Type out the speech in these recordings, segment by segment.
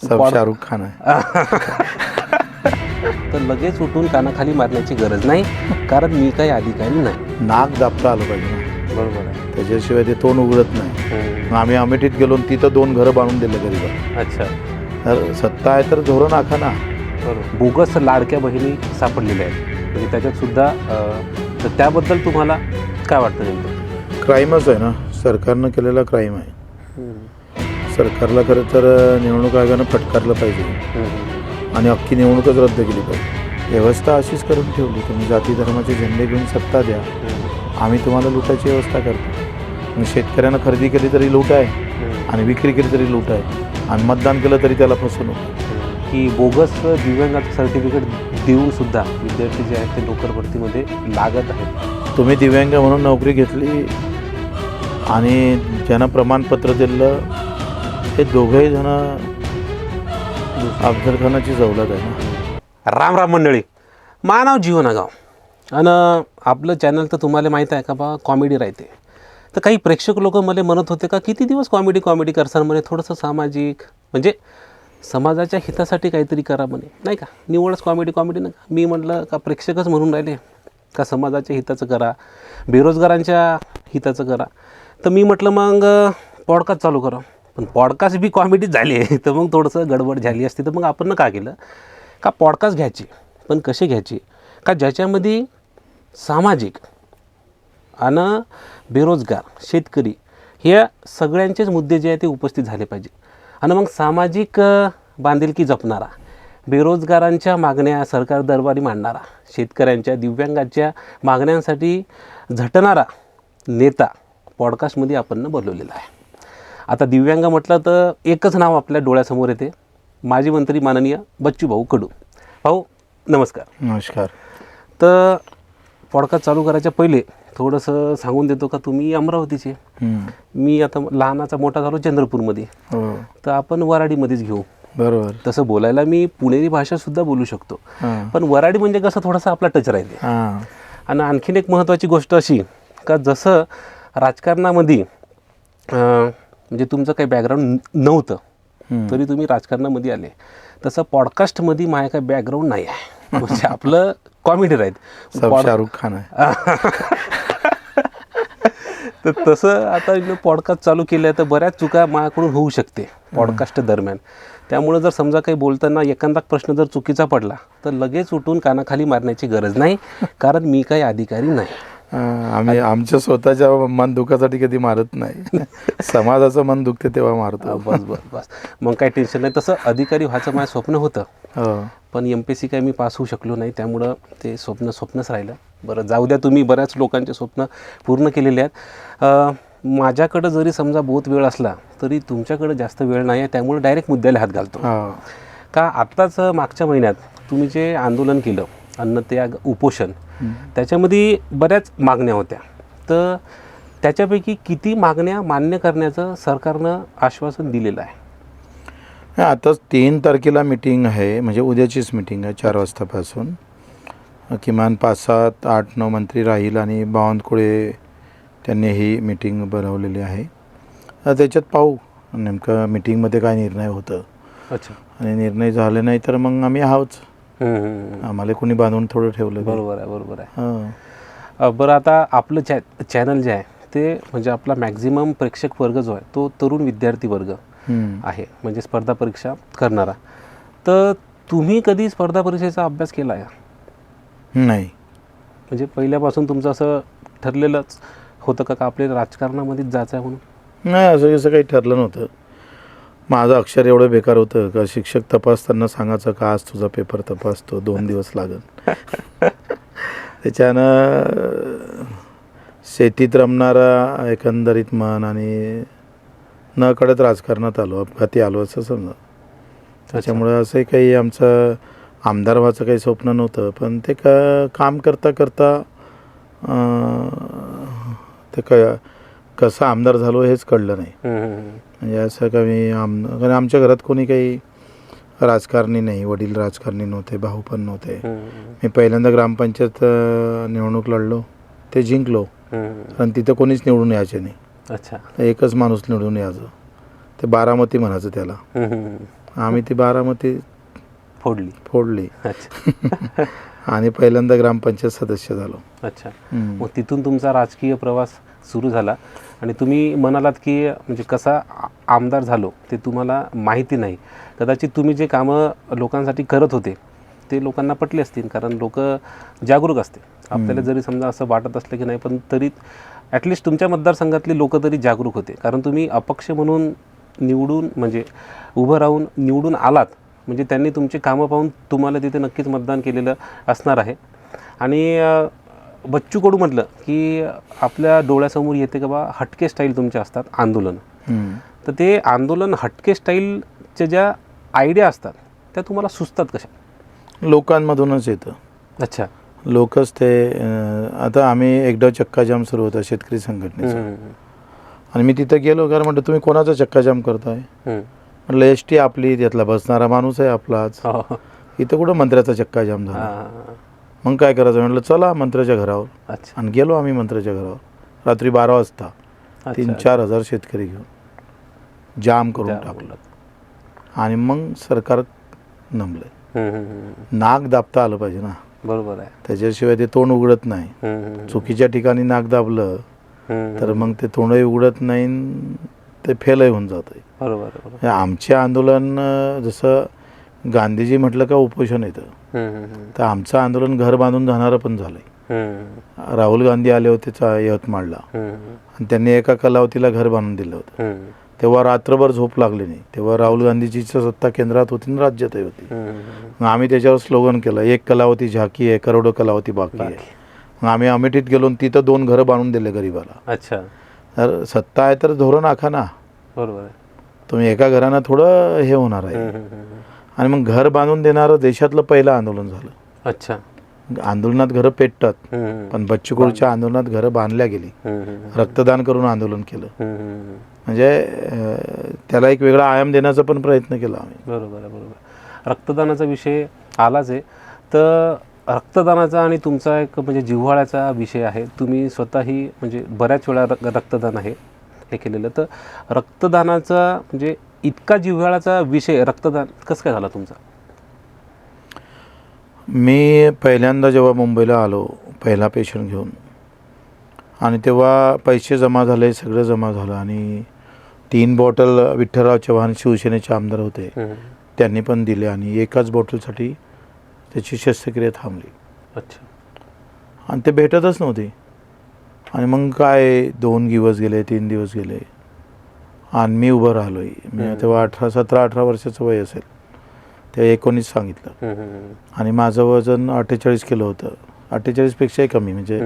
सब शाहरुख खान आहे. तर लगेच उठून कानाखाली मारण्याची गरज नाही, कारण मी काही अधिकारी नाही. नाक दाबता आलं पाहिजे ना, बरोबर आहे. त्याच्याशिवाय ते तोंड उघडत नाही. मग आम्ही अमेठीत गेलो आणि तिथं 2 घरं बांधून दिलं गरीब. अच्छा, तर सत्ता आहे तर धोरण आखा ना. बरोबर. बोगस लाडक्या बहिणी सापडलेल्या आहेत, म्हणजे त्याच्यात सुद्धा तर त्याबद्दल तुम्हाला काय वाटतं नेमकं? क्राईमच आहे ना, सरकारनं केलेला क्राईम आहे. सरकारला खरं तर निवडणूक आयोगानं फटकारलं पाहिजे आणि अख्खी निवडणूकच रद्द केली पाहिजे. व्यवस्था अशीच करून ठेवली, तुम्ही जाती धर्माचे झेंडे घेऊन सत्ता द्या, आम्ही तुम्हाला लुटायची व्यवस्था करतो. मग शेतकऱ्यांना खरेदी केली तरी लूट आहे आणि विक्री केली तरी लूट आहे आणि मतदान केलं तरी त्याला फसवणूक. की बोगस दिव्यांगाचं सर्टिफिकेट देऊन सुद्धा विद्यार्थी जे आहेत ते नोकर भरतीमध्ये लागत आहेत. तुम्ही दिव्यांग म्हणून नोकरी घेतली आणि ज्यांना प्रमाणपत्र दिलं हे दोघंही जण अफजल खानाची जवलत आहे ना. राम राम मंडळी, मानव जीवनागाव आणि आपलं चॅनल तर तुम्हाला माहीत आहे का बा, कॉमेडी राहते. तर काही प्रेक्षक लोक मला म्हणत होते का किती दिवस कॉमेडी करसान म्हणे, थोडंसं सामाजिक म्हणजे समाजाच्या हितासाठी काहीतरी करा म्हणे, नाही का, निवडच कॉमेडी नाही का. मी म्हटलं का प्रेक्षकच म्हणून राहिले का समाजाच्या हिताचं करा, बेरोजगारांच्या हिताचं करा. तर मी म्हटलं मग पॉडकास्ट चालू करा. पण पॉडकास्ट बी कॉमेडीच झाली आहे, तर मग थोडंसं गडबड झाली असती. तर मग आपण काय केलं का पॉडकास्ट घ्यायची, पण कसे घ्यायची का ज्याच्यामध्ये सामाजिक आणि बेरोजगार शेतकरी हे सगळ्यांचेच मुद्दे जे आहेत ते उपस्थित झाले पाहिजे. आणि मग सामाजिक बांधिलकी जपणारा, बेरोजगारांच्या मागण्या सरकार दरबारी मांडणारा, शेतकऱ्यांच्या दिव्यांगाच्या मागण्यांसाठी झटणारा नेता पॉडकास्टमध्ये आपण बोलवलेला आहे. आता दिव्यांग म्हटलं तर एकच नाव आपल्या डोळ्यासमोर येते, माजी मंत्री माननीय बच्चूभाऊ कडू. भाऊ नमस्कार. नमस्कार. तर पॉडकास्ट चालू करायच्या पहिले थोडंसं सांगून देतो का तुम्ही अमरावतीचे, मी आता लहानाचा मोठा झालो चंद्रपूरमध्ये, तर आपण वराडीमध्येच घेऊ. बरोबर. तसं बोलायला मी पुणेरी भाषासुद्धा बोलू शकतो, पण वराडी म्हणजे कसं थोडासा आपला टच राहते. आणि आणखीन एक महत्त्वाची गोष्ट अशी का जसं राजकारणामध्ये म्हणजे तुमचं काही बॅकग्राऊंड नव्हतं तरी तुम्ही राजकारणामध्ये आले, तसं पॉडकास्टमध्ये माझ्या काही बॅकग्राऊंड नाही आहे. म्हणजे आपलं कॉमेडी राहील, शाहरुख खान आहे. तर तसं आता पॉडकास्ट चालू केलं तर बऱ्याच चुका माझ्याकडून होऊ शकते पॉडकास्ट दरम्यान. त्यामुळे जर समजा काही बोलताना एखादा प्रश्न जर चुकीचा पडला तर लगेच उठून कानाखाली मारण्याची गरज नाही, कारण मी काही अधिकारी नाही. आम्ही आमच्या स्वतःच्या मन दुखासाठी कधी मारत नाही, समाजाचं मन दुखते तेव्हा मारतो. बस मग काही टेन्शन नाही. तसं अधिकारी व्हायचं माझं स्वप्न होतं, पण MPSC काही मी पास होऊ शकलो नाही, त्यामुळं ते स्वप्नच राहिलं. बरं जाऊ द्या, तुम्ही बऱ्याच लोकांचे स्वप्न पूर्ण केलेले आहेत. माझ्याकडं जरी समजा बहुत वेळ असला तरी तुमच्याकडे जास्त वेळ नाही आहे, त्यामुळे डायरेक्ट मुद्द्याला हात घालतो. का आत्ताच मागच्या महिन्यात तुम्ही जे आंदोलन केलं अन्नत्याग उपोषण, त्याच्यामध्ये बऱ्याच मागण्या होत्या, तर त्याच्यापैकी किती मागण्या मान्य करण्याचं सरकारनं आश्वासन दिलेलं आहे? आताच 3 तारखेला मीटिंग आहे, म्हणजे उद्याचीच मीटिंग आहे 4 वाजतापासून. किमान 5, 7, 8, 9 मंत्री राहील आणि बावनकुळे त्यांनी ही मीटिंग बनवलेली आहे. त्याच्यात पाहू नेमकं मीटिंगमध्ये काय निर्णय होतं. अच्छा. आणि निर्णय झाले नाही तर मग आम्ही आहोच, आम्हाला कोणी बांधून थोडं ठेवलं. बरोबर आहे. बरं, आता आपलं चॅनल जे आहे ते म्हणजे आपला मॅक्झिमम प्रेक्षक वर्ग जो आहे तो तरुण विद्यार्थी वर्ग आहे, म्हणजे स्पर्धा परीक्षा करणारा. तर तुम्ही कधी स्पर्धा परीक्षेचा अभ्यास केला आहे? नाही. म्हणजे पहिल्यापासून तुमचं असं ठरलेलंच होतं का आपल्याला राजकारणामध्येच जायचं आहे म्हणून? नाही, असं काही ठरलं नव्हतं. माझं अक्षर एवढं बेकार होतं का शिक्षक तपासताना सांगायचं का आज तुझा पेपर तपासतो, 2 दिवस लागेल. त्याच्यानं शेतीत रमणारा एकंदरीत मन आणि न कळत राजकारणात आलो, अपघाती आलो असं समजा. त्याच्यामुळं असंही काही आमचं आमदार व्हायचं काही स्वप्न नव्हतं, पण ते काम करता करता ते कसं आमदार झालो हेच कळलं नाही. म्हणजे असं कमी कारण आमच्या घरात कोणी काही राजकारणी नाही, वडील राजकारणी नव्हते, भाऊ पण नव्हते. मी पहिल्यांदा ग्रामपंचायत निवडणूक लढलो, ते जिंकलो, पण तिथं कोणीच निवडून यायचे नाही. अच्छा. एकच माणूस निवडून यायचं, ते बारामती म्हणायचं त्याला. आम्ही ती बारामती फोडली अच्छा. आणि पहिल्यांदा ग्रामपंचायत सदस्य झालो. अच्छा. मग तिथून तुमचा राजकीय प्रवास सुरू झाला आणि तुम्ही म्हणालात की म्हणजे कसा आमदार झालो ते तुम्हाला माहिती नाही. कदाचित तुम्ही जे कामं लोकांसाठी करत होते ते लोकांना पटले असतील, कारण लोक जागरूक असते. आपल्याला जरी समजा असं वाटत असलं की नाही, पण तरी ॲटलिस्ट तुमच्या मतदारसंघातले लोक तरी जागरूक होते, कारण तुम्ही अपक्ष म्हणून निवडून म्हणजे उभं राहून निवडून आलात. म्हणजे त्यांनी तुमची कामं पाहून तुम्हाला तिथे नक्कीच मतदान केलेलं असणार आहे. आणि बच्चू कडू म्हटलं की आपल्या डोळ्यासमोर येते का बा हटके स्टाईल तुमचे असतात आंदोलन. तर ते आंदोलन हटके स्टाईलच्या ज्या आयडिया असतात त्या तुम्हाला सुचतात कशा? लोकांमधूनच येतं. अच्छा. लोकच ते आता आम्ही एकदा चक्काजाम सुरू होता शेतकरी संघटनेचा, आणि मी तिथं गेलो, कारण म्हटलं तुम्ही कोणाचा चक्काजाम करताय? म्हटलं एस टी आपली, त्यातला बसणारा माणूस आहे आपलाच, इथं कुठं मंत्र्याचा चक्काजाम झाला. मग काय करायचं? म्हटलं चला मंत्र्याच्या घरावर. अच्छा. आणि गेलो आम्ही मंत्र्याच्या घरावर रात्री 12 वाजता. 3-4 हजार शेतकरी घेऊन जाम करून टाकलं. आणि मग सरकार नमलं. नाक दाबता आलं पाहिजे ना. बरोबर आहे. त्याच्याशिवाय ते तोंड उघडत नाही. चुकीच्या ठिकाणी नाक दाबलं तर मग ते तोंडही उघडत नाही, ते फेलही होऊन जातं. बरोबर. आमचे आंदोलन जसं गांधीजी म्हटलं का उपोषण येतं, तर आमचं आंदोलन घर बांधून जाणारं पण झालंय. राहुल गांधी आले होते यवतमाळला, आणि त्यांनी एका कलावतीला घर बांधून दिलं होतं. तेव्हा रात्रभर झोप लागली नाही. तेव्हा राहुल गांधीची सत्ता केंद्रात होती आणि राज्यातही होती. मग आम्ही त्याच्यावर स्लोगन केलं, एक कलावती झाकी आहे, करोडो कलावती बाकी आहे. मग आम्ही अमेठीत गेलो, तिथं 2 घरं बांधून दिले गरीबाला. अच्छा. तर सत्ता आहे तर धोरण आखा ना. बरोबर आहे. तुम्ही एका घरानं थोडं हे होणार आहे. आणि मग घर बांधून देणारं देशातलं पहिलं आंदोलन झालं. अच्छा. आंदोलनात घरं पेटतात, पण बच्चू कडूच्या आंदोलनात घरं बांधल्या गेली. रक्तदान करून आंदोलन केलं. म्हणजे त्याला एक वेगळा आयाम देण्याचा पण प्रयत्न केला आम्ही. बरोबर. रक्तदानाचा विषय आलाच आहे, तर रक्तदानाचा आणि तुमचा एक म्हणजे जिव्हाळ्याचा विषय आहे. तुम्ही स्वतःही म्हणजे बऱ्याच वेळा रक्तदान आहे हे केलेलं. तर रक्तदानाचा म्हणजे इतका जिव्हाळ्याचा विषय रक्तदान कसं काय झाला तुमचा? मी पहिल्यांदा जेव्हा मुंबईला आलो, पहिला पेशंट घेऊन, आणि तेव्हा पैसे जमा झाले, सगळं जमा झालं. आणि 3 बॉटल विठ्ठलराव चव्हाण शिवसेनेचे आमदार होते, त्यांनी पण दिले, आणि एकाच बॉटलसाठी त्याची शस्त्रक्रिया थांबली. अच्छा. आणि ते भेटतच नव्हते. आणि मग काय 2 दिवस गेले, 3 दिवस गेले, आणि मी उभं राहिलो आहे. मी तेव्हा 17-18 वर्षाचं वय असेल, ते 19 सांगितलं. आणि माझं वजन 48 किलो होतं. 48पेक्षाही कमी, म्हणजे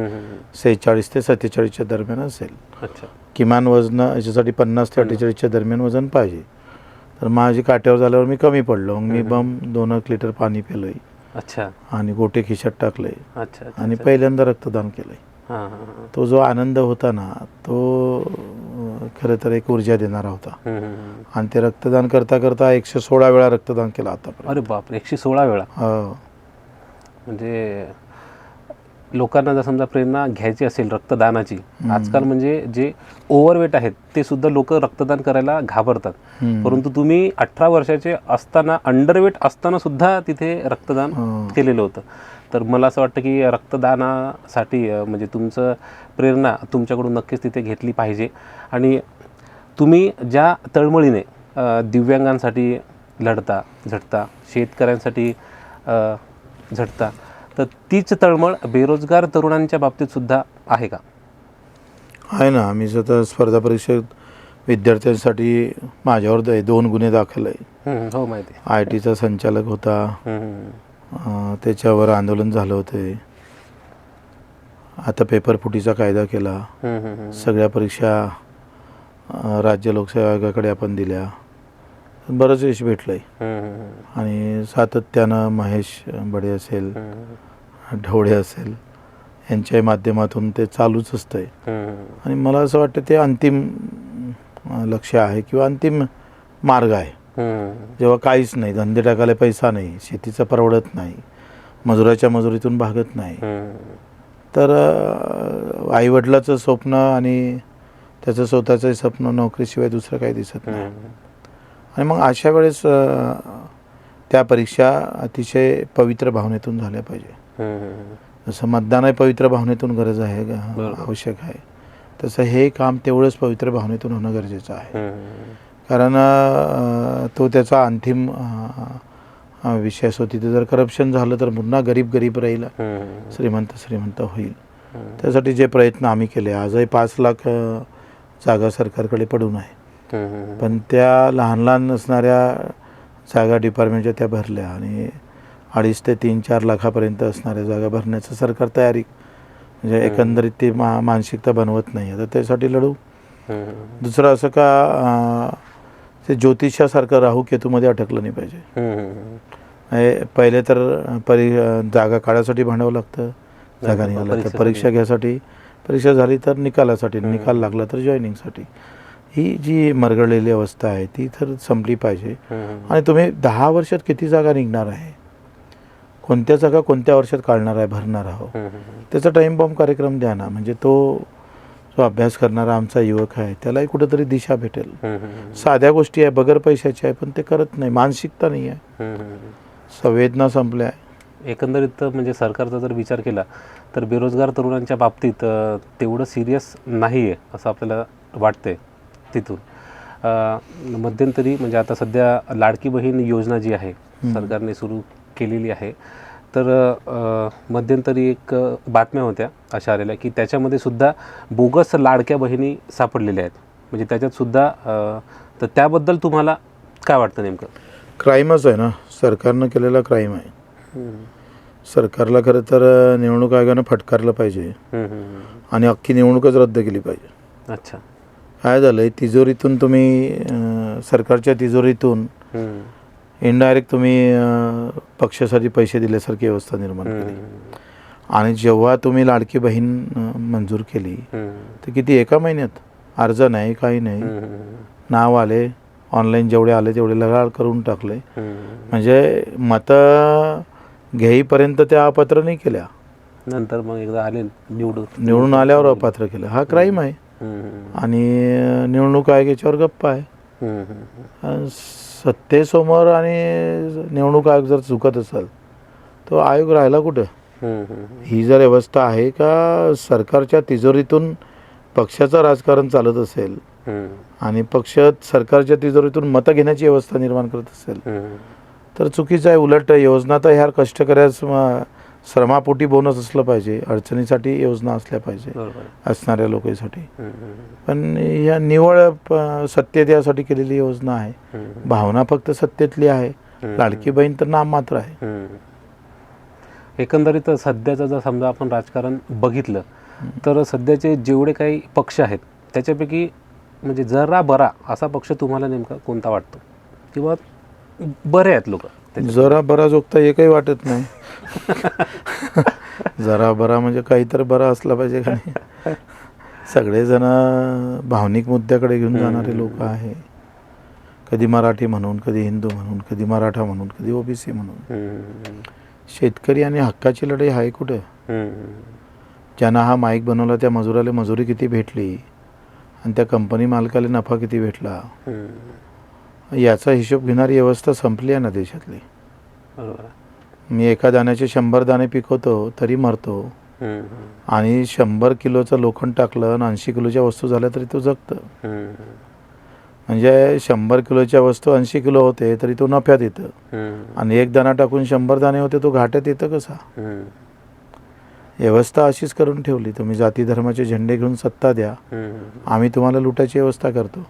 46 ते 47च्या दरम्यान असेल. अच्छा. किमान वजन याच्यासाठी 50 ते 48च्या दरम्यान वजन पाहिजे. तर माझी काट्यावर झाल्यावर मी कमी पडलो. मग मी 2 लिटर पाणी पिलोय. अच्छा. आणि गोटे खिशात टाकले. अच्छा. आणि पहिल्यांदा रक्तदान केलंय. तो जो आनंद होता ना, तो खरं तर एक ऊर्जा देणारा होता. आणि ते रक्तदान करता करता 116 वेळा रक्तदान केलं आतापर्यंत. अरे बाप, 116 वेळा. म्हणजे लोकांना जर समजा प्रेरणा घ्यायची असेल रक्तदानाची, आजकाल म्हणजे जे ओव्हरवेट आहेत ते सुद्धा लोक रक्तदान करायला घाबरतात, परंतु तुम्ही 18 वर्षाचे असताना, अंडरवेट असताना सुद्धा तिथे रक्तदान केलेलं होतं. तर मला असं वाटतं की रक्तदानासाठी म्हणजे तुमचं प्रेरणा तुमच्याकडून नक्कीच तिथे घेतली पाहिजे. आणि तुम्ही ज्या तळमळीने दिव्यांगांसाठी लढता झटता, शेतकऱ्यांसाठी झटता, तर तीच तळमळ बेरोजगार तरुणांच्या बाबतीत सुद्धा आहे का? आहे ना. आम्ही स्वतः स्पर्धा परीक्षेत विद्यार्थ्यांसाठी माझ्यावर 2 गुन्हे दाखल आहे. हो, माहिती आहे. ITचा संचालक होता, त्याच्यावर आंदोलन झालं होते. आता पेपर फुटीचा कायदा केला. सगळ्या परीक्षा राज्य लोकसेवा आयोगाकडे आपण दिल्या. बरंच यश भेटलंय. आणि सातत्यानं महेश बडे असेल, ढवळे असेल, यांच्या माध्यमातून ते चालूच असतंय. आणि मला असं वाटतं ते अंतिम लक्ष्य आहे किंवा अंतिम मार्ग आहे. जेव्हा काहीच नाही, धंदे टाकायला पैसा नाही, शेतीचं परवडत नाही, मजुराच्या मजुरीतून भागत नाही, तर आईवडिलाचं स्वप्न आणि त्याचं स्वतःचं स्वप्न नोकरीशिवाय दुसरं काही दिसत नाही. आणि मग अशा वेळेस त्या परीक्षा अतिशय पवित्र भावनेतून झाल्या पाहिजे. जसं मतदान आहे पवित्र भावनेतून गरज आहे आवश्यक आहे, तसं हे काम तेवढंच पवित्र भावनेतून होणं गरजेचं आहे. कारण तो त्याचा अंतिम विषय असतो. तिथे जर करप्शन झालं तर पुन्हा गरीब राहील, श्रीमंत होईल. त्यासाठी जे प्रयत्न आम्ही केले, आजही 5 लाख जागा सरकारकडे पडून आहे, पण त्या लहान असणाऱ्या जागा डिपार्टमेंटच्या त्या भरल्या आणि 2.5 ते 3-4 लाखापर्यंत असणाऱ्या जागा भरण्याचं सरकार तयारी, म्हणजे एकंदरीत ती मानसिकता बनवत नाही. तर त्यासाठी लढू. दुसरं असं का ते ज्योतिषासारखं राहू केतूमध्ये अटकलं नाही पाहिजे. पहिले तर जागा काढायसाठी भांडावं लागतं, जागा निघाला तर परीक्षा घ्यायसाठी, परीक्षा झाली तर निकालासाठी, निकाल लागला तर जॉईनिंगसाठी. ही जी मरगळलेली अवस्था आहे ती तर संपली पाहिजे. आणि तुम्ही 10 वर्षात किती जागा निघणार आहे, कोणत्या जागा कोणत्या वर्षात काढणार आहे, भरणार आहोत, त्याचा टाईम बॉम्ब कार्यक्रम द्या ना. म्हणजे तो जो अभ्यास करणारा आमचा युवक आहे त्यालाही कुठंतरी दिशा भेटेल. साध्या गोष्टी आहे, बगर पैशाची आहे, पण ते करत नाही. मानसिकता नाही आहे, संवेदना संपल्या आहे. एकंदरीत म्हणजे सरकारचा जर विचार केला तर बेरोजगार तरुणांच्या बाबतीत तेवढं सिरियस नाही आहे असं आपल्याला वाटतंय. तिथून मध्यंतरी म्हणजे आता सध्या लाडकी बहीण योजना जी आहे सरकारने सुरू केलेली आहे, तर मध्यंतरी एक बातम्या होत्या अशा आलेल्या की त्याच्यामध्ये सुद्धा बोगस लाडक्या बहिणी सापडलेल्या आहेत. म्हणजे त्याच्यात सुद्धा तर त्याबद्दल तुम्हाला काय वाटतं? नेमकं क्राईमच आहे ना, सरकारनं केलेला क्राईम आहे. सरकारला खरं तर निवडणूक आयोगानं फटकारलं पाहिजे आणि अख्खी निवडणूकच रद्द केली पाहिजे. अच्छा, काय झालं, तिजोरीतून तुम्ही सरकारच्या तिजोरीतून इनडायरेक्ट तुम्ही पक्षासाठी पैसे दिल्यासारखी व्यवस्था निर्माण केली. आणि जेव्हा तुम्ही लाडकी बहीण मंजूर केली तर किती एका महिन्यात अर्ज नाही, काही नाही, नाव आले, ऑनलाईन जेवढे आले तेवढे लगाड करून टाकले. म्हणजे मतं घेईपर्यंत त्या अपात्र नाही केल्या, नंतर मग एकदा आले निवडून आल्यावर अपात्र केलं. हा क्राईम आहे. आणि निवडणूक आयोग याच्यावर गप्पा आहे. सत्तेसमोर आणि निवडणूक आयोग जर चुकत असेल तो आयोग राहिला कुठं? ही जर व्यवस्था आहे का सरकारच्या तिजोरीतून पक्षाचं राजकारण चालत असेल आणि पक्ष सरकारच्या तिजोरीतून मतं घेण्याची व्यवस्था निर्माण करत असेल तर चुकीचं आहे. उलट योजना तर ह्या कष्टकऱ्यास श्रमापोटी बोनस असलं पाहिजे, अडचणीसाठी योजना असल्या पाहिजे असणाऱ्या लोकांसाठी. पण या निवळ सत्तेत यासाठी केलेली योजना आहे. भावना फक्त सत्तेतली आहे, लाडकी बहीण तर नाम मात्र आहे. एकंदरीत सध्याचं जर समजा आपण राजकारण बघितलं तर सध्याचे जेवढे काही पक्ष आहेत त्याच्यापैकी म्हणजे जरा बरा असा पक्ष तुम्हाला नेमका कोणता वाटतो? किंवा बरे आहेत लोक? जरा बरा जोगता एकही वाटत नाही. जरा बरा म्हणजे काहीतरी बरा असला पाहिजे का नाही. सगळेजण भावनिक मुद्द्याकडे घेऊन जाणारे लोक आहे. कधी मराठी म्हणून, कधी हिंदू म्हणून, कधी मराठा म्हणून, कधी ओबीसी म्हणून. शेतकरी आणि हक्काची लढाई आहे कुठं? ज्यांना हा माईक बनवला त्या मजुराला मजुरी किती भेटली आणि त्या कंपनी मालकाला नफा किती भेटला याचा हिशोब घेणारी व्यवस्था संपली आहे ना देशातली. मी एका दाण्याचे 100 दाणे पिकवतो तरी मरतो आणि 100 किलोचं लोखंड टाकलं आणि 80 किलोच्या वस्तू झाल्या तरी तो जगतं. म्हणजे 100 किलोच्या वस्तू 80 किलो होते तरी तो नफ्यात येतं आणि एक दाणा टाकून 100 दाणे होते तो घाट्यात येतं कसा? व्यवस्था अशीच करून ठेवली. तुम्ही जाती धर्माचे झेंडे घेऊन सत्ता द्या, आम्ही तुम्हाला लुटायची व्यवस्था करतो.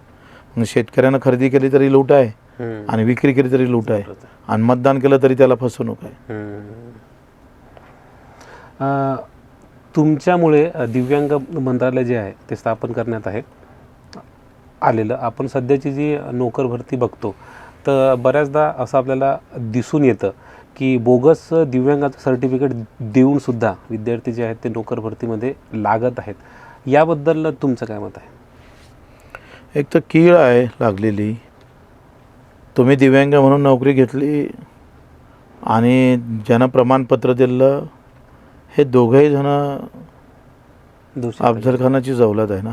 मग शेतकऱ्यानं खरेदी केली तरी लूट आहे आणि विक्री केली तरी लूट आहे आणि मतदान केलं तरी त्याला फसवणूक आहे. तुमच्यामुळे दिव्यांग मंत्रालय जे आहे ते स्थापन करण्यात आहे आलेलं. आपण सध्याची जी नोकर भरती बघतो तर बऱ्याचदा असं आपल्याला दिसून येतं की बोगस दिव्यांगाचं सर्टिफिकेट देऊनसुद्धा विद्यार्थी जे आहेत ते नोकर भरतीमध्ये लागत आहेत. याबद्दल तुमचं काय मत आहे? एक तर कीळ आहे लागलेली. तुम्ही दिव्यांग म्हणून नोकरी घेतली आणि ज्यांना प्रमाणपत्र दिलं हे दोघंही जण अफजल खानाची जवलत आहे ना.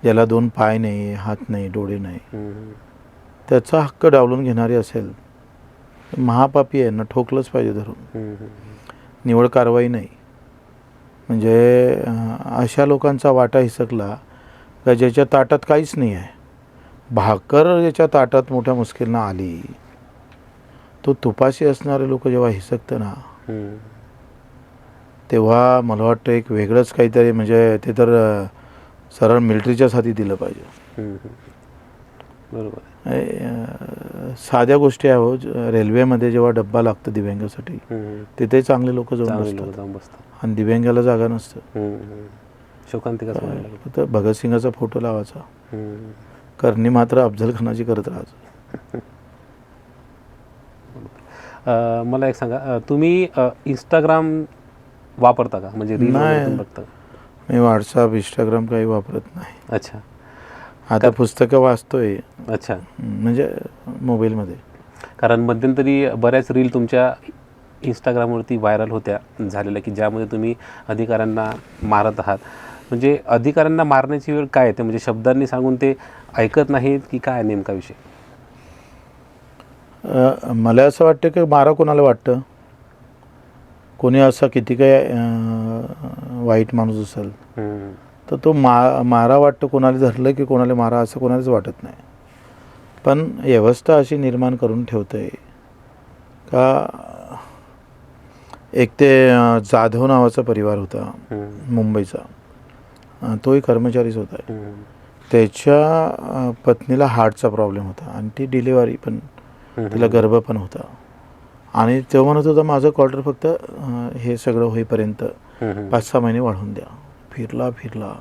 ज्याला 2 पाय नाही, हात नाही, डोळे नाही. त्याचा हक्क डावलून घेणारी असेल महापापी आहे ना, ठोकलंच पाहिजे धरून. निवड कारवाई नाही. म्हणजे अशा लोकांचा वाटा हिसकला का ज्याच्या ताटात काहीच नाही आहे. भाकर ज्याच्या ताटात मोठ्या मुश्किलनं आली, तो तुपाशी असणारे लोक जेव्हा हिसकतं ना, तेव्हा मला वाटतं एक वेगळंच काहीतरी, म्हणजे ते तर सरळ मिलिटरीच्याच हाती दिलं पाहिजे. बरोबर. साध्या गोष्टी आहे हो. रेल्वेमध्ये जेव्हा डब्बा लागतं दिव्यांगासाठी, तिथे चांगले लोक जाऊन बसतात आणि दिव्यांगाला जागा नसतं. शोकांतिका फक्त भगतसिंगाचा फोटो लावायचा, करणी मात्र अफजल खानाची करत राहायचं. मला एक सांगा, तुम्ही इंस्टाग्राम वापरता का? म्हणजे रील नाही, बघता? मी व्हॉट्सअप इंस्टाग्राम काही वापरत नाही. अच्छा. आता पुस्तकं वाचतोय. अच्छा. म्हणजे मोबाईलमध्ये. कारण मध्यंतरी बऱ्याच रील तुमच्या इंस्टाग्रामवरती व्हायरल होत्या झालेल्या, की ज्यामध्ये तुम्ही अधिकाऱ्यांना मारत आहात. म्हणजे अधिकाऱ्यांना मारण्याची वेळ काय येते? म्हणजे शब्दांनी सांगून ते ऐकत नाहीत की काय नेमका विषय? मला असं वाटतं की मारा कोणाला वाटतं, कोणी असा किती काय वाईट माणूस असेल तर तो मारा वाटतं. कोणाला धरलं की कोणाला मारा असं कोणालाच वाटत नाही. पण व्यवस्था अशी निर्माण करून ठेवते का, एक ते जाधव नावाचा परिवार होता मुंबईचा, तोही कर्मचारीच होता. त्याच्या पत्नीला हार्टचा प्रॉब्लेम होता आणि ती डिलिव्हरी पण, तिला गर्भ पण होता. आणि तो म्हणत होता माझं क्वार्टर फक्त हे सगळं होईपर्यंत 5-6 महिने वाढवून द्या. फिरला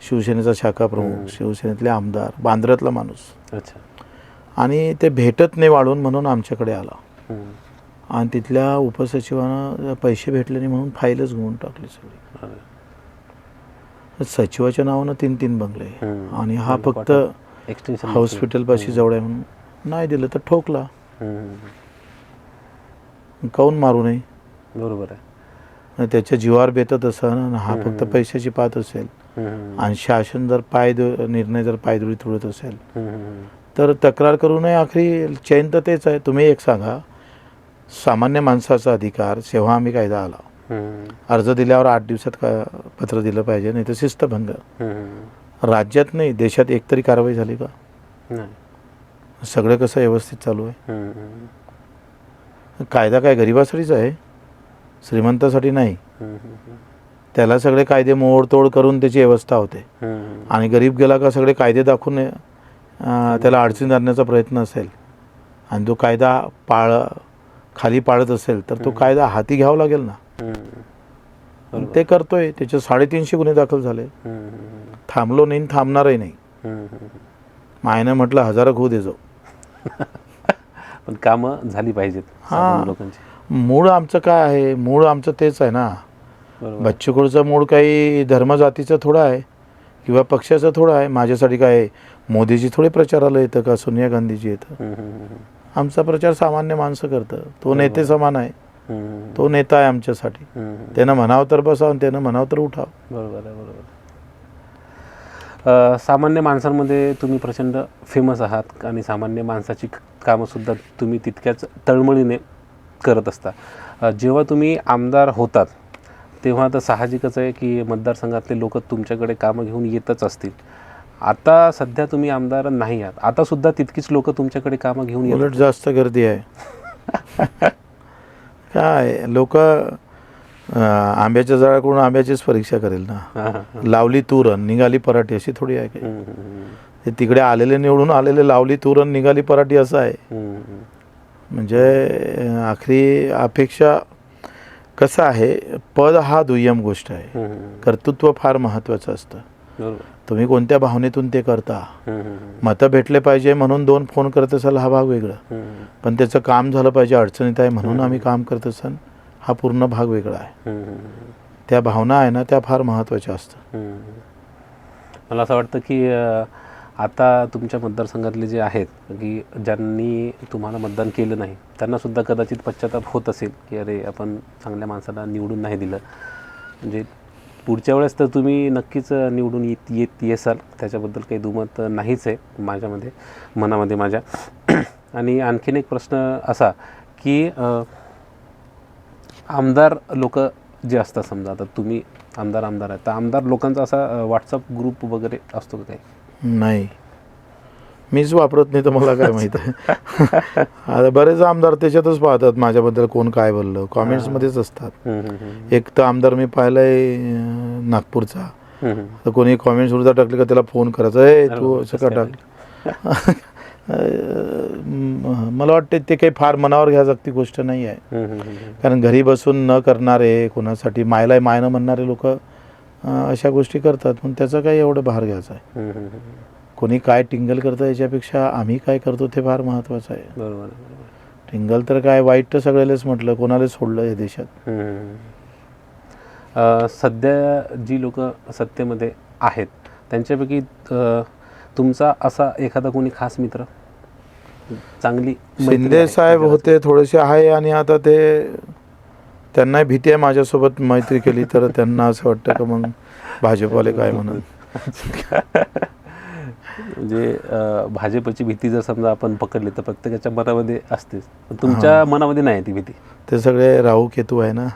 शिवसेनेचा शाखा प्रमुख, शिवसेनेतले आमदार, बांद्र्यातला माणूस. अच्छा. आणि ते भेटत नाही वाढून म्हणून आमच्याकडे आला. आणि तिथल्या उपसचिवानं पैसे भेटले नाही म्हणून फाईलच घेऊन टाकली सगळी. सचिवाच्या नावानं 3-3 बंगले. आणि हा फक्त हॉस्पिटलपाशी जवळ आहे म्हणून नाही दिलं तर ठोकला. काऊन मारू नये? बरोबर आहे. त्याच्या जीवावर बेतत असेल, हा फक्त पैशाची पाहत असेल आणि शासन जर निर्णय जर पायदळी तुळत असेल तर तक्रार करू नये. आखरी चैन तर तेच आहे. तुम्ही एक सांगा, सामान्य माणसाचा अधिकार जेव्हा आम्ही कायदा आला, अर्ज दिल्यावर 8 दिवसात पत्र दिलं पाहिजे, नाही तर शिस्तभंग. राज्यात नाही, देशात एकतरी कारवाई झाली का? सगळं कसं व्यवस्थित चालू आहे. कायदा काय गरिबासाठीच आहे, श्रीमंतासाठी नाही. त्याला सगळे कायदे मोडतोड करून त्याची व्यवस्था होते. आणि गरीब गेला का सगळे कायदे दाखवून त्याला अडचणीत आणण्याचा प्रयत्न असेल आणि तो कायदा खाली पाळत असेल तर तो कायदा हाती घ्यावा लागेल ना. ते करतोय. त्याचे 350 गुन्हे दाखल झाले. थांबलो नाही, थांबणारही नाही. मायनं म्हटलं 1000 होऊ दे जो. पण कामं झाली पाहिजेत लोकांची. मूळ आमचं काय आहे? मूळ आमचं तेच आहे ना. बच्चू कडूचं मूळ काही धर्मजातीचं थोडं आहे किंवा पक्षाचं थोडं आहे. माझ्यासाठी काय मोदीजी थोडे प्रचाराला येतं का सोनिया गांधीजी येतं? आमचा प्रचार सामान्य माणसं करतं. तो नेते समान आहे. तो नेता आहे आमच्यासाठी. त्यानं म्हणावं तर बसावं, त्यानं म्हणावं तर उठावं. बरोबर आहे. सामान्य माणसांमध्ये तुम्ही प्रचंड फेमस आहात आणि सामान्य माणसाची कामंसुद्धा तुम्ही तितक्याच तळमळीने करत असता. जेव्हा तुम्ही आमदार होतात तेव्हा तर साहजिकच आहे की मतदारसंघातले लोक तुमच्याकडे कामं घेऊन येतच असतील. आता सध्या तुम्ही आमदार नाही आहात, आता सुद्धा तितकीच लोक तुमच्याकडे कामं घेऊन येतात. उलट जास्त गर्दी आहे. काय लोक आंब्याच्या झाडाकडून आंब्याचीच परीक्षा करेल ना. लावली तूरण निघाली पराठी अशी थोडी आहे काय? तिकडे आलेले निवडून आलेले लावली तूरण निघाली पराठी असं आहे. म्हणजे आखरी अपेक्षा कसं आहे, पद हा दुय्यम गोष्ट आहे. कर्तृत्व फार महत्त्वाचं असतं. तुम्ही कोणत्या भावनेतून ते करता. मतं भेटले पाहिजे म्हणून 2 फोन करत असाल हा भाग वेगळा, पण त्याचं काम झालं पाहिजे, अडचणीत आहे म्हणून आम्ही काम करत असाल हा पूर्ण भाग वेगळा आहे. त्या भावना आहे ना, त्या फार महत्त्वाच्या असतात. मला असं वाटतं की आता तुमच्या मतदारसंघातले जे आहेत की ज्यांनी तुम्हाला मतदान केलं नाही त्यांनासुद्धा कदाचित पश्चाताप होत असेल की अरे आपण चांगल्या माणसाला निवडून नाही दिलं. म्हणजे पुढच्या वेळेस तर तुम्ही नक्कीच निवडून येसाल, त्याच्याबद्दल काही दुमत नाहीच आहे मनामध्ये माझ्या. आणि आणखीन एक प्रश्न असा की आमदार लोक जे असतात, समजा आता तुम्ही आमदार आहेत, तर आमदार लोकांचा असा व्हॉट्सअप ग्रुप वगैरे असतो का काही? नाही, मीच वापरत नाही तर मला काय माहीत आहे. आता बरेच आमदार त्याच्यातच पाहतात माझ्याबद्दल कोण काय बोललं, कॉमेंट्समध्येच असतात. एक तर आमदार मी पाहिलाय नागपूरचा, तर कोणी कॉमेंट्स सुद्धा टाकले का त्याला फोन करायचा, ए तू असं का टाक. मला वाटते ते काही फार मनावर घ्यायसारखी गोष्ट नाही आहे. कारण घरी बसून न करणारे, कोणासाठी मायला मायनं म्हणणारे लोक अशा गोष्टी करतात, पण त्याचा काही एवढं भार घ्यायचा आहे. कोणी काय टिंगल करतं याच्यापेक्षा आम्ही काय करतो ते फार महत्त्वाचं आहे. बरोबर. टिंगल तर काय, वाईट तर सगळ्यालाच म्हटलं, कोणालाच सोडलं या देशात. सध्या जी लोक सत्तेमध्ये आहेत त्यांच्यापैकी तुमचा असा एखादा कोणी खास मित्र, चांगली शिंदे साहेब होते थोडेसे आहे, आणि आता ते त्यांना भीती आहे माझ्यासोबत मैत्री केली तर त्यांना असं वाटतं का मग भाजपवाले काय म्हणून. म्हणजे भाजपची भीती जर समजा आपण पकडली तर प्रत्येकाच्या मनामध्ये असतेच, तुमच्या मनामध्ये नाही ती भीती. ते सगळे राहू केतू आहे ना.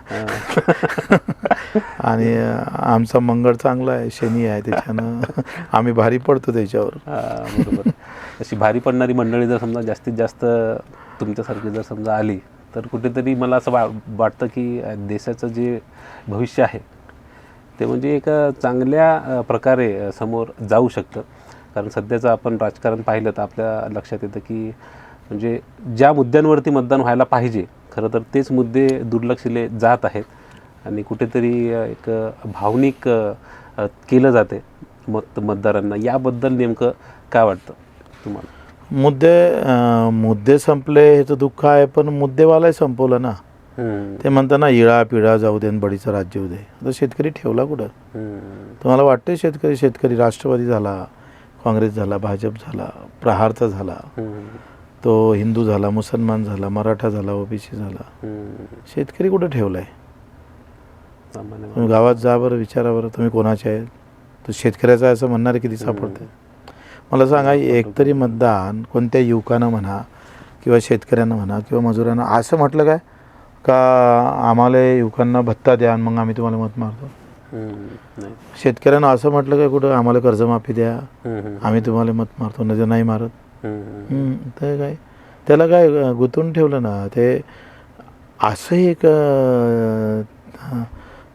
आणि आमचा मंगळ चांगला आहे, शनी आहे, त्याच्यानं आम्ही भारी पडतो त्याच्यावर. बरोबर. अशी भारी पडणारी मंडळी जर समजा जास्तीत जास्त तुमच्यासारखी जर समजा आली तर कुठेतरी मला असं वाटतं की देशाचं जे भविष्य आहे ते म्हणजे एक चांगल्या प्रकारे समोर जाऊ शकतं. कारण सध्याचं आपण राजकारण पाहिलं तर आपल्या लक्षात येतं की म्हणजे ज्या मुद्द्यांवरती मतदान व्हायला पाहिजे खरं तर तेच मुद्दे दुर्लक्षिले जात आहेत, आणि कुठेतरी एक भावनिक केलं जाते मतदारांना. याबद्दल नेमकं काय वाटतं तुम्हाला? मुद्दे संपले ह्याचं दुःख आहे, पण मुद्देवालाही संपवलं ना. ते म्हणतात ना, इळा पिळा जाऊ दे आणि बडीचं राज्य होऊ दे. आता शेतकरी ठेवला कुठं? तुम्हाला वाटतं शेतकरी राष्ट्रवादी झाला, काँग्रेस झाला, भाजप झाला, प्रहारचा झाला, तो हिंदू झाला, मुसलमान झाला, मराठा झाला, ओबीसी झाला, शेतकरी कुठं ठेवला आहे? तुम्ही गावात जा बरं, विचारा बरं तुम्ही कोणाचे आहे, तो शेतकऱ्याचा असं म्हणणारे किती सापडते? मला सांगा, एकतरी मतदान कोणत्या युवकानं म्हणा किंवा शेतकऱ्यांना म्हणा किंवा मजुरांना असं म्हटलं काय का आम्हाला युवकांना भत्ता द्या आणि मग आम्ही तुम्हाला मत मारतो? शेतकऱ्यांना असं म्हटलं काय कुठं आम्हाला कर्जमाफी द्या, आम्ही तुम्हाला मत मारतो, नाही मारत? तर काय त्याला काय गुंतवून ठेवलं ना. ते असं एक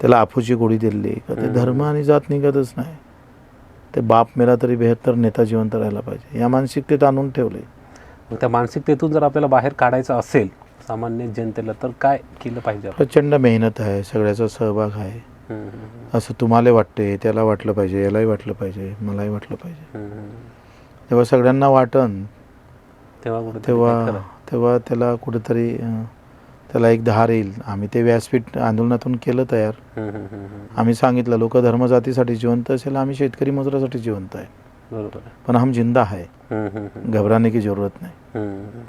त्याला आफूची गोळी दिली का ते धर्म आणि जात निघतच नाही. ते बाप मेला तरी 72 नेता जिवंत राहायला पाहिजे, या मानसिकतेत आणून ठेवले. त्या मानसिकतेतून जर आपल्याला बाहेर काढायचं असेल सामान्य जनतेला तर काय केलं पाहिजे? प्रचंड मेहनत आहे, सगळ्याचा सहभाग आहे. असं तुम्हाला वाटते, त्याला वाटलं पाहिजे, यालाही वाटलं पाहिजे, मलाही वाटलं पाहिजे. तेव्हा सगळ्यांना वाटन, तेव्हा त्याला कुठेतरी त्याला एक धार येईल. आम्ही ते व्यासपीठ आंदोलनातून केलं तयार. आम्ही सांगितलं लोक धर्मजातीसाठी जिवंत असेल, आम्ही शेतकरी मजुरासाठी जिवंत आहे. बरोबर. पण हम जिंदा है, घबराने की जरूरत नाही.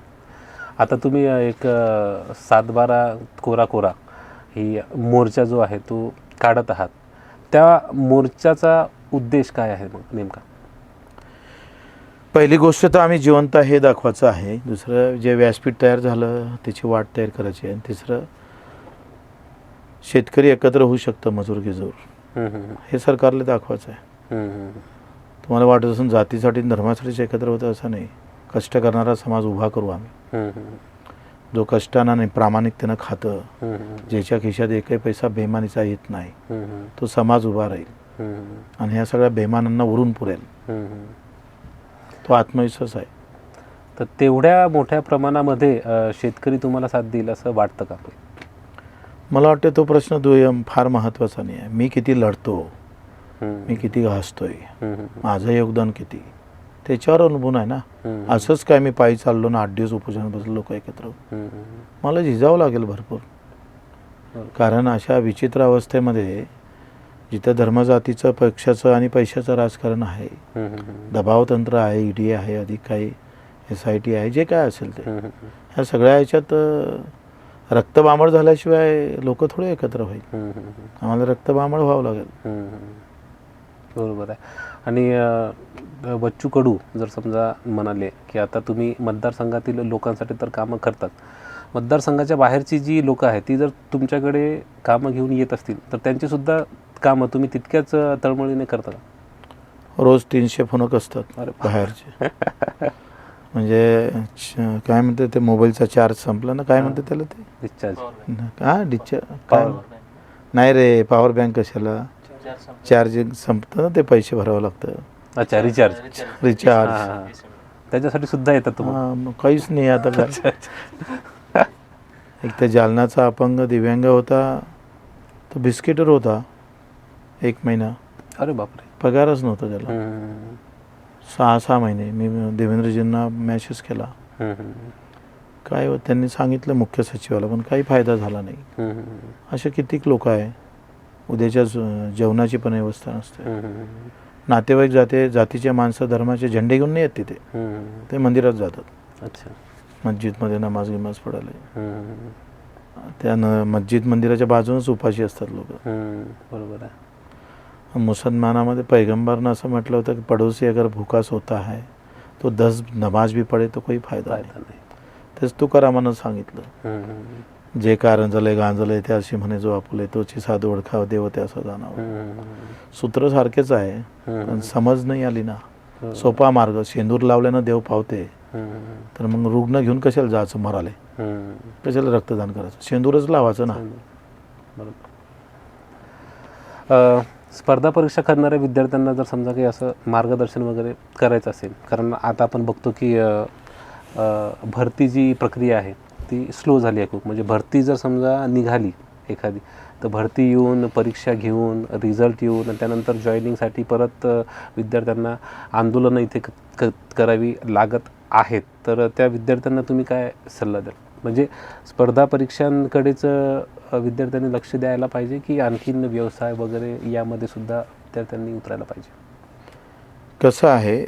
आता तुम्ही एक 7/12 कोरा ही मोर्चा जो आहे तो काढत आहात, त्या मोर्चाचा उद्देश काय आहे मग नेमका? पहिली गोष्ट तर आम्ही जिवंत आहे हे दाखवायचं आहे. दुसरं, जे व्यासपीठ तयार झालं त्याची वाट तयार करायची आहे. तिसरं, शेतकरी एकत्र होऊ शकतं मजूर गिजूर, हे सरकारला दाखवायचं आहे. तुम्हाला वाटत असून जातीसाठी धर्मासाठीच एकत्र होतं असं नाही. कष्ट करणारा समाज उभा करू आम्ही. जो कष्टानं आणि प्रामाणिकतेनं खातं, ज्याच्या खिशात एकही पैसा बेमानीचा येत नाही, तो समाज उभा राहील आणि ह्या सगळ्या बेमानांना उरून पुरेल. तो आत्मविश्वास आहे. तर तेवढ्या मोठ्या प्रमाणामध्ये शेतकरी तुम्हाला साथ देईल असं वाटतं का? मला वाटतं तो प्रश्न फार महत्त्वाचा नाही आहे. मी किती लढतो, मी किती घासतोय, माझं योगदान किती, त्याच्यावर अवलंबून आहे ना. असंच काय मी पायी चाललो ना 8 दिवस उपोषण बसलो लोक एकत्र, मला झिजावं लागेल भरपूर. कारण अशा विचित्र अवस्थेमध्ये जिथं धर्मजातीचं, पक्षाचं आणि पैशाचं राजकारण आहे, दबावतंत्र आहे, ईडी आहे, अधिक काही SIT आहे, जे काय असेल ते, ह्या सगळ्या ह्याच्यात रक्तबांबळ झाल्याशिवाय लोक थोडे एकत्र होईल. आम्हाला रक्तबांबळ व्हावं लागेल. बरोबर आहे. आणि बच्चू कडू जर समजा म्हणाले की आता तुम्ही मतदारसंघातील लोकांसाठी तर कामं करतात, मतदारसंघाच्या बाहेरची जी लोकं आहेत ती जर तुमच्याकडे कामं घेऊन येत असतील तर त्यांचीसुद्धा कामं तुम्ही तितक्याच तळमळीने करता का? रोज 300 फोन असतात अरे बाहेरचे. म्हणजे काय म्हणते ते, मोबाईलचा चार्ज संपला ना, काय म्हणते त्याला ते, डिस्चार्ज. हा डिस्चार्ज काय नाही रे, पॉवर बँक कशाला, चार्जिंग संपतं ना, ते पैसे भरावं लागतं. अच्छा, रिचार्ज. रिचार्ज त्याच्यासाठी सुद्धा येतात तुम्हाला? मग काहीच नाही आता काय. एक तर जालनाचा अपंग दिव्यांग होता, तो बिस्किटर होता 1 महिना. अरे बापरे. पगारच नव्हता त्याला. 6 महिने. मी देवेंद्रजींना मेसेज केला, काय त्यांनी सांगितलं मुख्य सचिवाला, पण काही फायदा झाला नाही. असे कितीक लोक आहे, उद्याच्या जेवणाची पण व्यवस्था नसते. नातेवाईक जातीचे माणसं धर्माचे झेंडे घेऊन नाही येत तिथे, ते मंदिरात जातात. अच्छा. मस्जिदमध्ये नमाज पडायला. त्या मस्जिद मंदिराच्या बाजूनच उपाशी असतात लोक. बरोबर आहे. मुसलमानामध्ये पैगंबरनं असं म्हटलं होतं की पड़ोसी अगर भूखा सोता है तो 10 नमाज भी पडे तो काही फायदा नाही. तेच तुकारामानं सांगितलं, जे कारंजले गांजले ते अशी म्हणे जो आपुले, तोची साधू ओळखाव देव त्याचा जाणावं. सूत्र सारखेच आहे, पण समज नाही आली ना. सोपा मार्ग, शेंदूर लावल्यानं देव पावते, तर मग रुग्ण घेऊन कशाला जायचं मराले, कशाला रक्तदान करायचं, शेंदूरच लावायचं ना. स्पर्धा परीक्षा करणाऱ्या विद्यार्थ्यांना जर समजा काही असं मार्गदर्शन वगैरे करायचं असेल, कारण आता आपण बघतो की भरती जी प्रक्रिया आहे ती स्लो झाली आहे खूप. म्हणजे भरती जर समजा निघाली एखादी, तर भरती येऊन, परीक्षा घेऊन, रिझल्ट येऊन, आणि त्यानंतर जॉईनिंगसाठी परत विद्यार्थ्यांना आंदोलनं इथे करावी लागत आहेत. तर त्या विद्यार्थ्यांना तुम्ही काय सल्ला द्याल? म्हणजे स्पर्धा परीक्षांकडेच विद्यार्थ्यांनी लक्ष द्यायला पाहिजे की आणखीन व्यवसाय वगैरे यामध्ये सुद्धा विद्यार्थ्यांनी उतरायला पाहिजे? कसं आहे,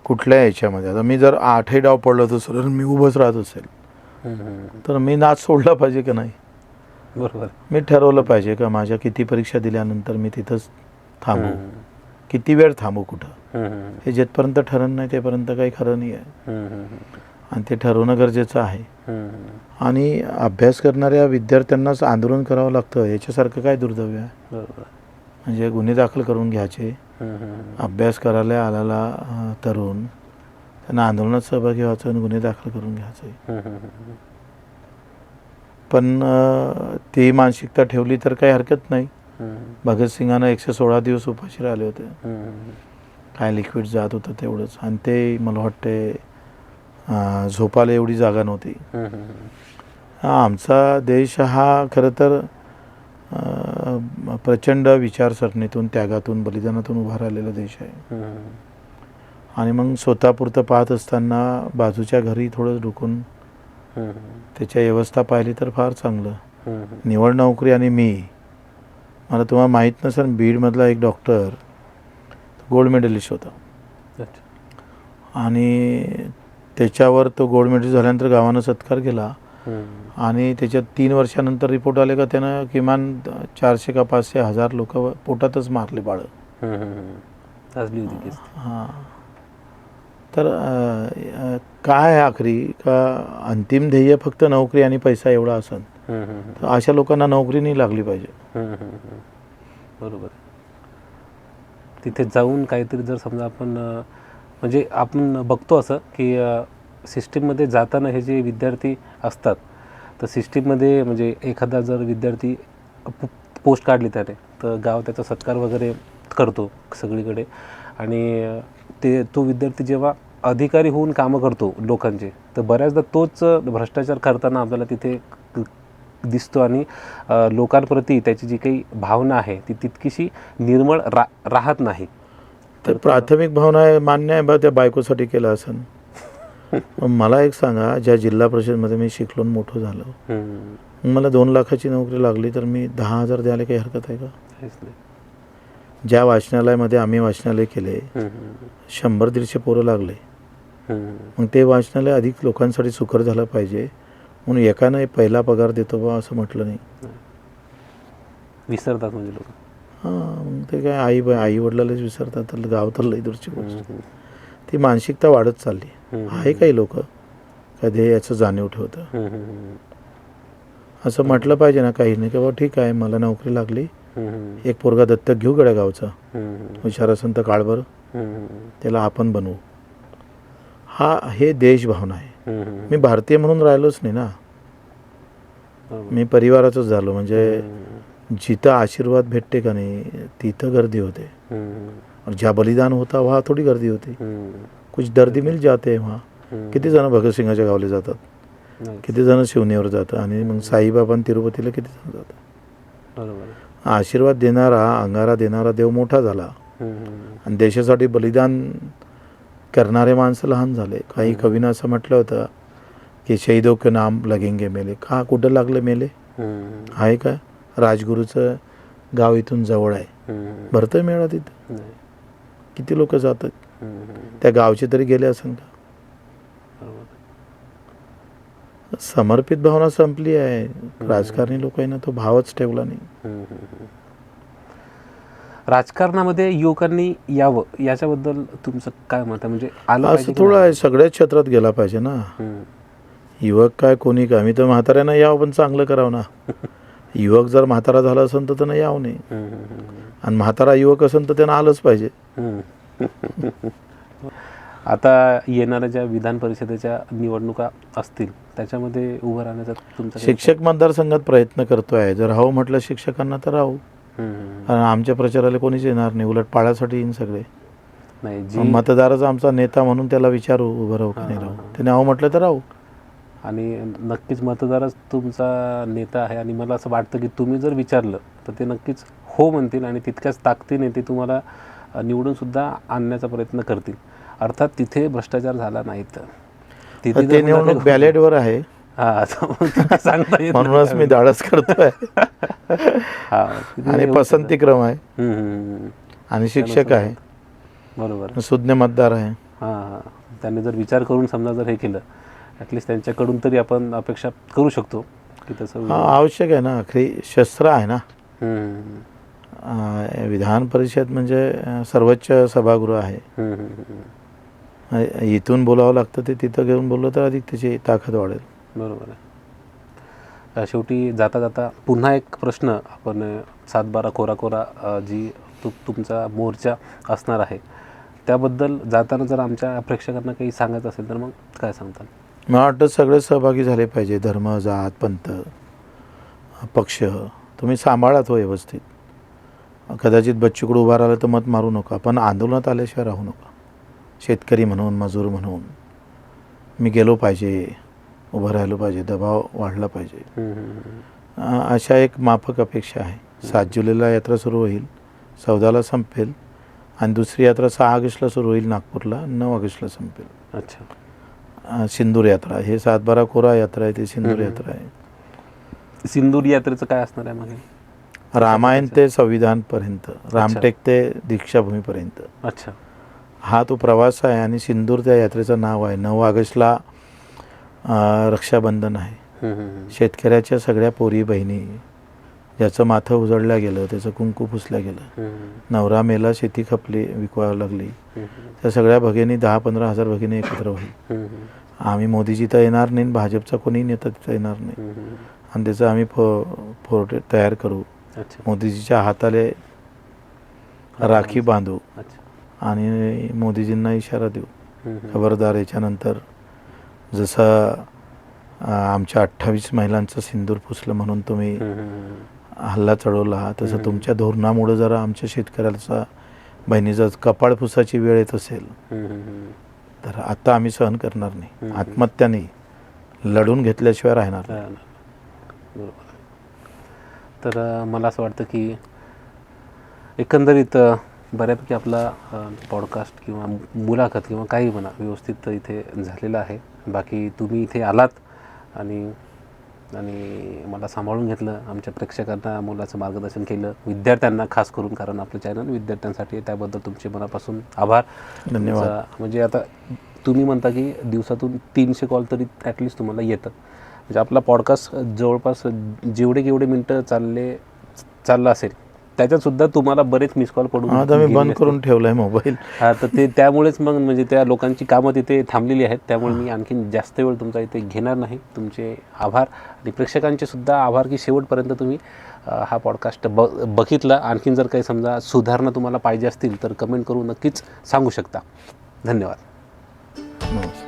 कुठल्या याच्यामध्ये, आता मी जर 8ही डाव पडलो तर सर मी उभंच राहत असेल तर मी नाच सोडला पाहिजे का नाही? बरोबर. मी ठरवलं पाहिजे का माझ्या किती परीक्षा दिल्यानंतर मी तिथंच थांबू, किती वेळ थांबू, कुठं, हे जेथपर्यंत ठरण नाही तेपर्यंत काही खरं नाही आहे. आणि ते ठरवणं गरजेचं आहे. आणि अभ्यास करणाऱ्या विद्यार्थ्यांनाच आंदोलन करावं लागतं, याच्यासारखं काय दुर्दैव आहे? बरोबर. म्हणजे गुन्हे दाखल करून घ्यायचे, अभ्यास करायला आलेला तरुण त्यांना आंदोलनात सहभागी व्हायचं आणि गुन्हे दाखल करून घ्यायचे. पण ती मानसिकता ठेवली तर काही हरकत नाही. भगतसिंगांना 116 दिवस उपाशी राहिले होते. काय लिक्विड जात होतं तेवढंच, आणि ते मला वाटते झोपायला एवढी जागा नव्हती. आमचा देश हा खरं तर प्रचंड विचारसरणीतून, त्यागातून, बलिदानातून उभा राहिलेला देश आहे. आणि मग स्वतःपुरतं पाहत असताना बाजूच्या घरी थोडं डुकून त्याच्या व्यवस्था पाहिली तर फार चांगलं. निवड नोकरी. आणि मला तुम्हाला माहीत नसेल, बीडमधला एक डॉक्टर गोल्ड मेडलिस्ट होता, आणि त्याच्यावर तो गोल्ड मेडलिस्ट झाल्यानंतर गावानं सत्कार केला. आणि त्याच्यात 3 वर्षानंतर रिपोर्ट आले का त्यानं किमान 400 का 500 हजार लोक पोटातच मारले बाळं. हां. तर काय आखरी का अंतिम ध्येय फक्त नोकरी आणि पैसा एवढा असेल तर अशा लोकांना नोकरी नाही लागली पाहिजे. बरोबर. तिथे जाऊन काहीतरी जर समजा आपण, म्हणजे आपण बघतो असं की सिस्टीममध्ये जाताना हे जे विद्यार्थी असतात, तर सिस्टीममध्ये म्हणजे एखादा जर विद्यार्थी पोस्ट काढली त्याने, तर गाव त्याचा सत्कार वगैरे करतो सगळीकडे. आणि तो विद्यार्थी जेव्हा अधिकारी होऊन कामं करतो लोकांचे, तर बऱ्याचदा तोच भ्रष्टाचार करताना आपल्याला तिथे दिसतो. आणि लोकांप्रती त्याची जी काही भावना आहे ती तितकीशी निर्मळ राहत नाही. तर प्राथमिक भावना आहे, मान्य आहे बा, त्या बायकोसाठी केलं असेल. मला एक सांगा, ज्या जिल्हा परिषदमध्ये मी शिकलो मोठं झालो, मला 2 लाखाची नोकरी लागली तर मी 10,000 द्यायला काही हरकत आहे का? ज्या वाचनालयामध्ये आम्ही वाचनालय केले, 100-150 पोरं लागले. मग ते वाचनालय अधिक लोकांसाठी सुकर झालं पाहिजे म्हणून एकानं पहिला पगार देतो बा असं म्हटलं नाही. विसरतात म्हणजे लोक. हां, मग ते काय आई वडिलालाच विसरतात, तर गाव तर लई दूरची गोष्ट. ती मानसिकता वाढत चालली आहे. काही लोक कधी याचं जाणीव ठेवतं. असं म्हटलं पाहिजे ना काही नाही की बाबा ठीक आहे, मला नोकरी लागली, एक पोरगा दत्तक घेऊ गड्या गावचा, हुशार असेल तर काळभर त्याला आपण बनवू. हे देशभावना आहे. मी भारतीय म्हणून राहिलोच नाही ना, मी परिवाराचंच झालो. म्हणजे जिथं आशीर्वाद भेटते का नाही तिथं गर्दी होते, और ज्या बलिदान होता वहाँ थोडी गर्दी होती. कुछ दर्दी मिल जाते वहाँ. किती जण भगतसिंगाच्या गावले जातात, किती जण शिवनेवर जातात, आणि मग साईबाबा तिरुपतीला किती जण जातात. आशीर्वाद देणारा, अंगारा देणारा देव मोठा झाला, आणि देशासाठी बलिदान करणारे माणसं लहान झाले. काही कवीनं असं म्हटलं होतं की शहीदों के नाम लगेंगे मेले. का कुठं लागले मेले आहे का? राजगुरूचं गाव इथून जवळ आहे, भरतं मेळा तिथं, किती लोक जातात. त्या गावचे तरी गेले असेल का? समर्पित भावना संपली आहे. राजकारणी लोकांना तो भावच ठेवला नाही. राजकारणामध्ये युवकांनी यावं याच्याबद्दल तुमचं काय मत आहे? म्हणजे आलं असं पाहिजे की थोडं नाही? आहे, सगळ्याच क्षेत्रात गेला पाहिजे ना. युवक काय कोणी काय, मी तर म्हाताऱ्यानं यावं पण चांगलं करावं ना. युवक जर म्हातारा झाला असेल तर त्यानं यावं नाही, आणि म्हातारा युवक असेल तर त्यानं आलंच पाहिजे. आता येणाऱ्या ज्या विधान परिषदेच्या निवडणुका असतील त्याच्यामध्ये उभं राहण्याचा तुमचा काही शिक्षक मतदारसंघात प्रयत्न करतोय. जर राहू म्हटलं शिक्षकांना तर राहू, कारण आमच्या प्रचाराला कोणीच येणार नाही, उलट पाळासाठी येईन सगळे. नाही जी मतदाराचा आमचा नेता म्हणून त्याला विचारू उभं राहू की नाही राहू. त्याने राहू म्हटलं तर राहू. आणि नक्कीच मतदारच तुमचा नेता आहे, आणि मला असं वाटतं की तुम्ही जर विचारलं तर ते नक्कीच हो म्हणतील, आणि तितक्याच ताकदीने ते तुम्हाला निवडून सुद्धा आणण्याचा प्रयत्न करतील. अर्थात तिथे भ्रष्टाचार झाला नाही तर तिथे ते जर निवडणूक पुन्हा बॅलेटवर आहे, हा, तर मग तिथे सांगता येत नाही. म्हणूनच मी धाडस करतोय. हा, तिथे आणि येऊ पसंतीक्रम आहे, शकतं. आणि शिक्षक आहे, बरोबर. सुज्ञ मतदार आहे. हां, त्यांनी जर विचार करून समजा जर हे केलं, ॲटलिस्ट त्यांच्याकडून तरी आपण अपेक्षा करू शकतो की तसं. हा आवश्यक आहे ना, खरी शस्त्र आहे ना. हम्म, विधान परिषद म्हणजे सर्वोच्च सभागृह आहे. इथून बोलावं लागतं, ते तिथं घेऊन बोललं तर अधिक त्याची ताकद वाढेल. बरोबर आहे. शेवटी जाता जाता पुन्हा एक प्रश्न आपण 7-12 कोरा जी तुमचा मोर्चा असणार आहे त्याबद्दल जाताना जर आमच्या प्रेक्षकांना काही सांगायचं असेल तर मग काय सांगताल? मला वाटतं सगळे सहभागी झाले पाहिजे. धर्म, जात, पंथ, पक्ष तुम्ही सांभाळा तो व्यवस्थित. कदाचित बच्चूकडे उभा राहिलं तर मत मारू नका, पण आंदोलनात आल्याशिवाय राहू नका. शेतकरी म्हणून, मजूर म्हणून मी गेलो पाहिजे, उभं राहिलो पाहिजे, दबाव वाढला पाहिजे. अशा एक माफक अपेक्षा आहे. 7 जुलैला यात्रा सुरू होईल, 14ला संपेल, आणि दुसरी यात्रा 6 ऑगस्टला सुरू होईल नागपूरला, 9 ऑगस्टला संपेल. अच्छा. सिंदूर यात्रा, हे 7-12 कोरा यात्रा आहे, ती सिंदूर यात्रा आहे. सिंदूर यात्रेचं काय असणार आहे? मग रामायण ते संविधानपर्यंत, रामटेक ते दीक्षाभूमीपर्यंत अच्छा हा तो प्रवास आहे. आणि सिंदूर त्या यात्रेचं नाव आहे. 9 ऑगस्टला रक्षाबंधन आहे. शेतकऱ्याच्या सगळ्या पोरी बहिणी, ज्याचं माथं उजळलं गेलं, त्याचं कुंकू पुसलं गेलं, नवरा मेला, शेती खपली, विकवावं लागली, त्या सगळ्या भगिनी 10-15 हजार भगिनी एकत्र होईल. आम्ही मोदीजी तर येणार नाही, भाजपचा कोणी नेता तिथं येणार नाही, आणि त्याचं आम्ही फोटो तयार करू. मोदीजीच्या हाताले राखी बांधू आणि मोदीजींना इशारा देऊ, खबरदार याच्यानंतर जसं आमच्या 28 महिलांचं सिंदूर पुसलं म्हणून तुम्ही हल्ला चढवला, तसं तुमच्या धोरणामुळे जरा आमच्या शेतकऱ्याचा बहिणीचा कपाळ पुसाची वेळ येत असेल तर आता आम्ही सहन करणार नाही. आत्महत्या नाही, लढून घेतल्याशिवाय राहणार नाही. बरोबर. तर मला असं वाटतं की एकंदरीत बऱ्यापैकी आपला पॉडकास्ट किंवा मुलाखत किंवा काही म्हणा व्यवस्थित इथे झालेलं आहे. बाकी तुम्ही इथे आलात आणि मला सांभाळून घेतलं, आमच्या प्रेक्षकांना मुलाचं मार्गदर्शन केलं, विद्यार्थ्यांना खास करून, कारण आपलं चॅनल विद्यार्थ्यांसाठी आहे, त्याबद्दल तुमचे मनापासून आभार. धन्यवाद. म्हणजे आता तुम्ही म्हणता की दिवसातून 300 कॉल तरी ॲटलिस्ट तुम्हाला येतात, म्हणजे आपला पॉडकास्ट जवळपास जेवढे मिनटं चाललं असेल त्याच्यातसुद्धा तुम्हाला बरेच मिस कॉल पडून आता मी गेलेले बंद असतील. करून ठेवलाय मोबाईल. हा, तर ते त्यामुळेच मग म्हणजे त्या लोकांची कामं तिथे थांबलेली आहेत. त्यामुळे मी आणखीन जास्त वेळ तुमचा इथे घेणार नाही. तुमचे आभार आणि प्रेक्षकांचे सुद्धा आभार की शेवटपर्यंत तुम्ही हा पॉडकास्ट बघितला. आणखीन जर काही समजा सुधारणा तुम्हाला पाहिजे असतील तर कमेंट करून नक्कीच सांगू शकता. धन्यवाद. नमस्कार.